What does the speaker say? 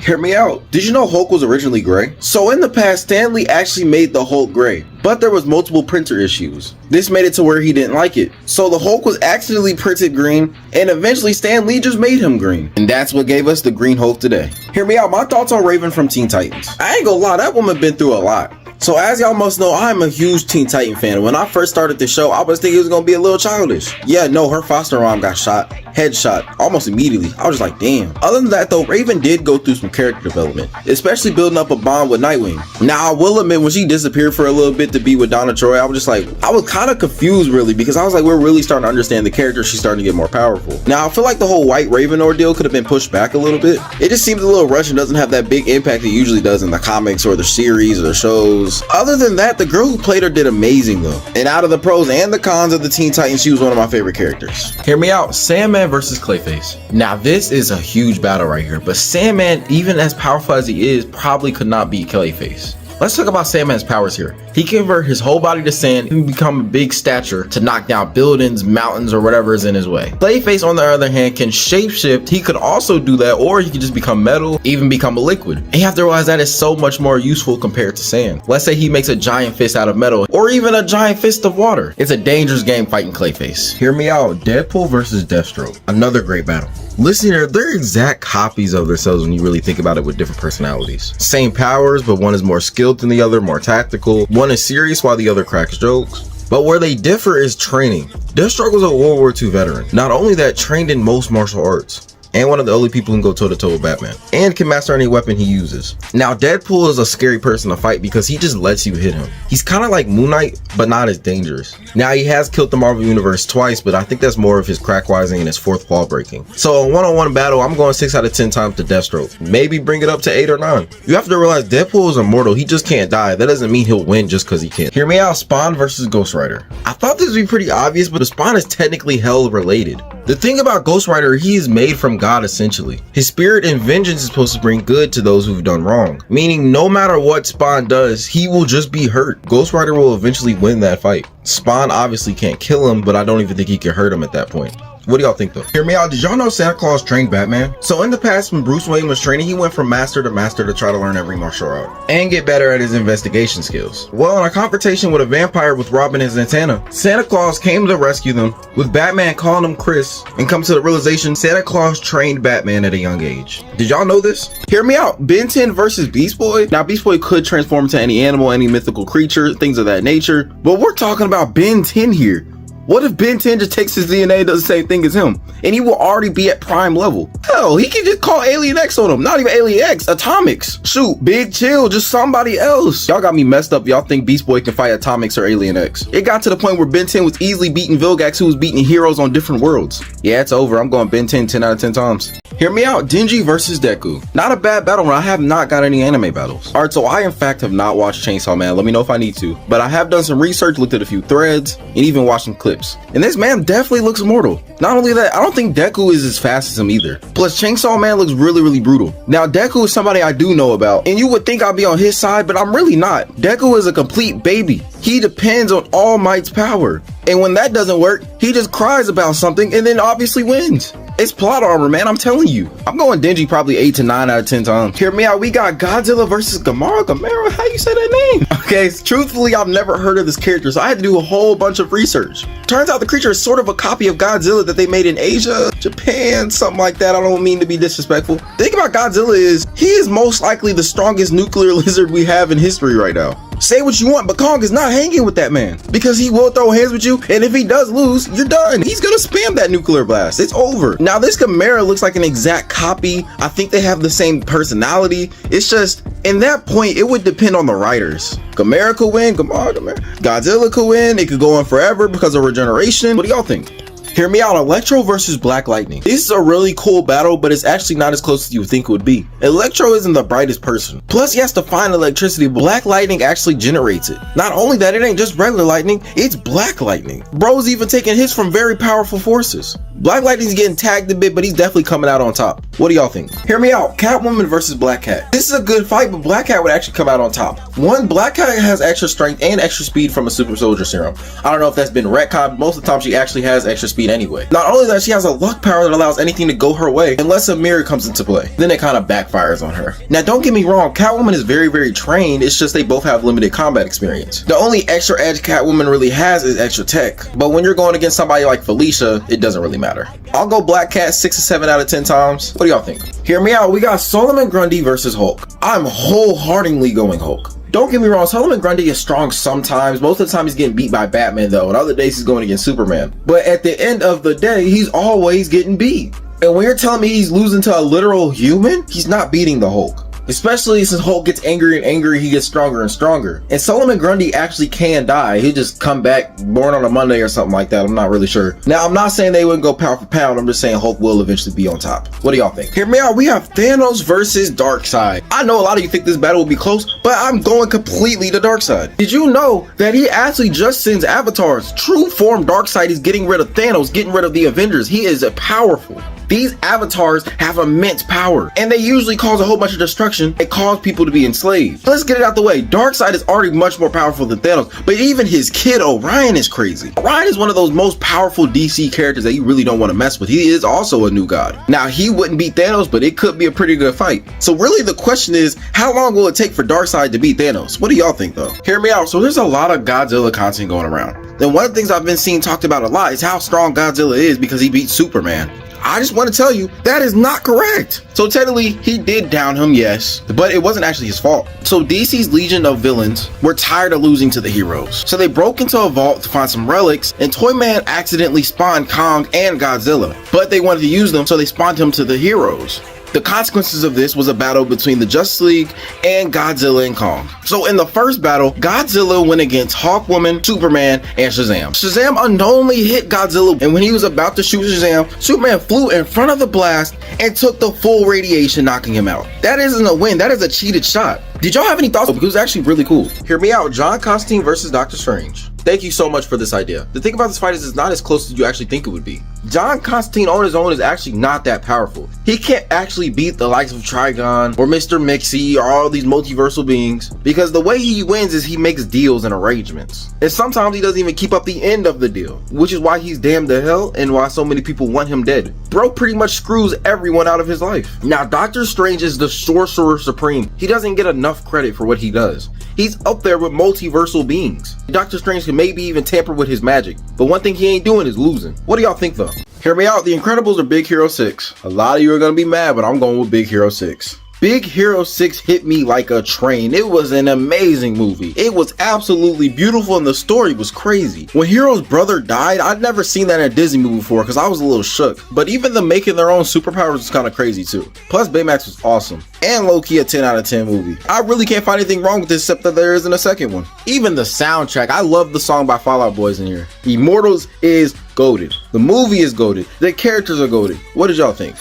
Hear me out. Did you know Hulk was originally gray? So in the past, Stan Lee actually made the Hulk gray, but there was multiple printer issues. This made it to where he didn't like it. So the Hulk was accidentally printed green, and eventually Stan Lee just made him green. And that's what gave us the Green Hulk today. Hear me out, my thoughts on Raven from Teen Titans. I ain't gonna lie, that woman been through a lot. So as y'all must know, I'm a huge Teen Titan fan. When I first started the show, I was thinking it was gonna be a little childish. Yeah, no, her foster mom got shot, headshot, almost immediately. I was just like, damn. Other than that though, Raven did go through some character development, especially building up a bond with Nightwing. Now I will admit, when she disappeared for a little bit to be with Donna Troy, I was just like, I was kind of confused really, because I was like, we're really starting to understand the character. She's starting to get more powerful. Now I feel like the whole White Raven ordeal could have been pushed back a little bit. It just seems a little rushed and doesn't have that big impact it usually does in the comics or the series or the shows. Other than that, the girl who played her did amazing though. And out of the pros and the cons of the Teen Titans, she was one of my favorite characters. Hear me out, Sandman versus Clayface. Now this is a huge battle right here, but Sandman, even as powerful as he is, probably could not beat Clayface. Let's talk about Sandman's powers here. He can convert his whole body to sand and become a big stature to knock down buildings, mountains, or whatever is in his way. Clayface, on the other hand, can shapeshift. He could also do that, or he could just become metal, even become a liquid. And you have to realize that is so much more useful compared to sand. Let's say he makes a giant fist out of metal, or even a giant fist of water. It's a dangerous game fighting Clayface. Hear me out, Deadpool versus Deathstroke. Another great battle. Listen here, they're exact copies of themselves when you really think about it, with different personalities. Same powers, but one is more skilled than the other, more tactical. One is serious while the other cracks jokes. But where they differ is training. Deathstroke was a World War II veteran. Not only that, trained in most martial arts, and one of the only people who can go toe-to-toe with Batman, and can master any weapon he uses. Now Deadpool is a scary person to fight because he just lets you hit him. He's kind of like Moon Knight, but not as dangerous. Now he has killed the Marvel Universe twice, but I think that's more of his crack-wising and his fourth wall breaking. So a one-on-one battle, I'm going 6 out of 10 times to Deathstroke. Maybe bring it up to 8 or 9. You have to realize Deadpool is immortal. He just can't die. That doesn't mean he'll win just because he can. Hear me out, Spawn versus Ghost Rider. I thought this would be pretty obvious, but the Spawn is technically hell related. The thing about Ghost Rider, he is made from God essentially. His spirit and vengeance is supposed to bring good to those who've done wrong. Meaning no matter what Spawn does, he will just be hurt. Ghost Rider will eventually win that fight. Spawn obviously can't kill him, but I don't even think he can hurt him at that point. What do y'all think though? Hear me out, did y'all know Santa Claus trained Batman? So in the past, when Bruce Wayne was training, he went from master to try to learn every martial art and get better at his investigation skills. Well, in a confrontation with a vampire with Robin and Zatanna, Santa Claus came to rescue them, with Batman calling him Chris, and come to the realization Santa Claus trained Batman at a young age. Did y'all know this? Hear me out, Ben 10 versus Beast Boy. Now Beast Boy could transform into any animal, any mythical creature, things of that nature, but we're talking about Ben 10 here. What if Ben 10 just takes his DNA and does the same thing as him? And he will already be at prime level. Hell, he can just call Alien X on him. Not even Alien X, Atomics. Shoot, Big Chill, just somebody else. Y'all got me messed up. Y'all think Beast Boy can fight Atomics or Alien X. It got to the point where Ben 10 was easily beating Vilgax, who was beating heroes on different worlds. Yeah, it's over. I'm going Ben 10 10 out of 10 times. Hear me out, Denji versus Deku. Not a bad battle run. I have not got any anime battles. Alright, so I in fact have not watched Chainsaw Man. Let me know if I need to. But I have done some research, looked at a few threads, and even watched some clips. And this man definitely looks immortal. Not only that, I don't think Deku is as fast as him either. Plus, Chainsaw Man looks really brutal. Now, Deku is somebody I do know about, and you would think I'd be on his side, but I'm really not. Deku is a complete baby. He depends on All Might's power. And when that doesn't work, he just cries about something and then obviously wins. It's plot armor, man, I'm telling you. I'm going Denji probably 8 to 9 out of 10 times. Hear me out, we got Godzilla versus Gamera. How you say that name? Okay, truthfully, I've never heard of this character, so I had to do a whole bunch of research. Turns out the creature is sort of a copy of Godzilla that they made in Asia, Japan, something like that. I don't mean to be disrespectful. The thing about Godzilla is, he is most likely the strongest nuclear lizard we have in history right now. Say what you want, but Kong is not hanging with that man, because he will throw hands with you, and if he does lose, you're done. He's gonna spam that nuclear blast. It's over. Now this Gamera looks like an exact copy. I think they have the same personality. It's just, in that point, it would depend on the writers. Gamera could win, Godzilla could win, it could go on forever because of regeneration. What do y'all think? Hear me out, Electro versus Black Lightning. This is a really cool battle, but it's actually not as close as you would think it would be. Electro isn't the brightest person. Plus, he has to find electricity. Black Lightning actually generates it. Not only that, it ain't just regular lightning, it's Black Lightning. Bro's even taking hits from very powerful forces. Black Lightning's getting tagged a bit, but he's definitely coming out on top. What do y'all think? Hear me out, Catwoman versus Black Cat. This is a good fight, but Black Cat would actually come out on top. One, Black Cat has extra strength and extra speed from a super soldier serum. I don't know if that's been retconned. Most of the time she actually has extra speed speed anyway. Not only that, she has a luck power that allows anything to go her way unless a mirror comes into play. Then it kind of backfires on her. Now don't get me wrong, Catwoman is very trained, it's just they both have limited combat experience. The only extra edge Catwoman really has is extra tech, but when you're going against somebody like Felicia, it doesn't really matter. I'll go Black Cat 6 or 7 out of 10 times. What do y'all think? Hear me out, we got Solomon Grundy versus Hulk. I'm wholeheartedly going Hulk. Don't get me wrong, Solomon Grundy is strong sometimes. Most of the time he's getting beat by Batman though, and other days he's going against Superman. But at the end of the day, he's always getting beat. And when you're telling me he's losing to a literal human, he's not beating the Hulk. Especially since Hulk gets angry and angry, he gets stronger and stronger. And Solomon Grundy actually can die. He'll just come back born on a Monday or something like that. I'm not really sure. Now, I'm not saying they wouldn't go pound for pound. I'm just saying Hulk will eventually be on top. What do y'all think? Hear me out. We have Thanos versus Darkseid. I know a lot of you think this battle will be close, but I'm going completely to Darkseid. Did you know that he actually just sends avatars? True form Darkseid is getting rid of Thanos, getting rid of the Avengers. He is powerful. These avatars have immense power, and they usually cause a whole bunch of destruction and cause people to be enslaved. Let's get it out the way. Darkseid is already much more powerful than Thanos, but even his kid Orion is crazy. Orion is one of those most powerful DC characters that you really don't want to mess with. He is also a new god. Now, he wouldn't beat Thanos, but it could be a pretty good fight. So really the question is, how long will it take for Darkseid to beat Thanos? What do y'all think though? Hear me out. So there's a lot of Godzilla content going around. And one of the things I've been seeing talked about a lot is how strong Godzilla is because he beat Superman. I just want to tell you, that is not correct. So technically, he did down him, yes, but it wasn't actually his fault. So DC's legion of villains were tired of losing to the heroes. So they broke into a vault to find some relics, and Toyman accidentally spawned Kong and Godzilla. But they wanted to use them, so they spawned him to the heroes. The consequences of this was a battle between the Justice League and Godzilla and Kong. So in the first battle, Godzilla went against Hawkwoman, Superman, and Shazam. Shazam unknowingly hit Godzilla, and when he was about to shoot Shazam, Superman flew in front of the blast and took the full radiation, knocking him out. That isn't a win, that is a cheated shot. Did y'all have any thoughts? Because it was actually really cool. Hear me out, John Constantine versus Doctor Strange. Thank you so much for this idea. The thing about this fight is it's not as close as you actually think it would be. John Constantine on his own is actually not that powerful. He can't actually beat the likes of Trigon or Mr. Mixie or all these multiversal beings, because the way he wins is he makes deals and arrangements. And sometimes he doesn't even keep up the end of the deal, which is why he's damned to hell and why so many people want him dead. Bro pretty much screws everyone out of his life. Now, Doctor Strange is the Sorcerer Supreme. He doesn't get enough credit for what he does. He's up there with multiversal beings. Doctor Strange can maybe even tamper with his magic, but one thing he ain't doing is losing. What do y'all think though? Hear me out, The Incredibles or Big Hero 6? A lot of you are gonna be mad, but I'm going with Big Hero 6. Big Hero 6 hit me like a train. It was an amazing movie. It was absolutely beautiful and the story was crazy. When Hero's brother died, I'd never seen that in a Disney movie before because I was a little shook. But even them making their own superpowers was kind of crazy too. Plus Baymax was awesome. And low-key a 10 out of 10 movie. I really can't find anything wrong with this except that there isn't a second one. Even the soundtrack, I love the song by Fall Out Boys in here. Immortals is goated. The movie is goated. The characters are goated. What did y'all think?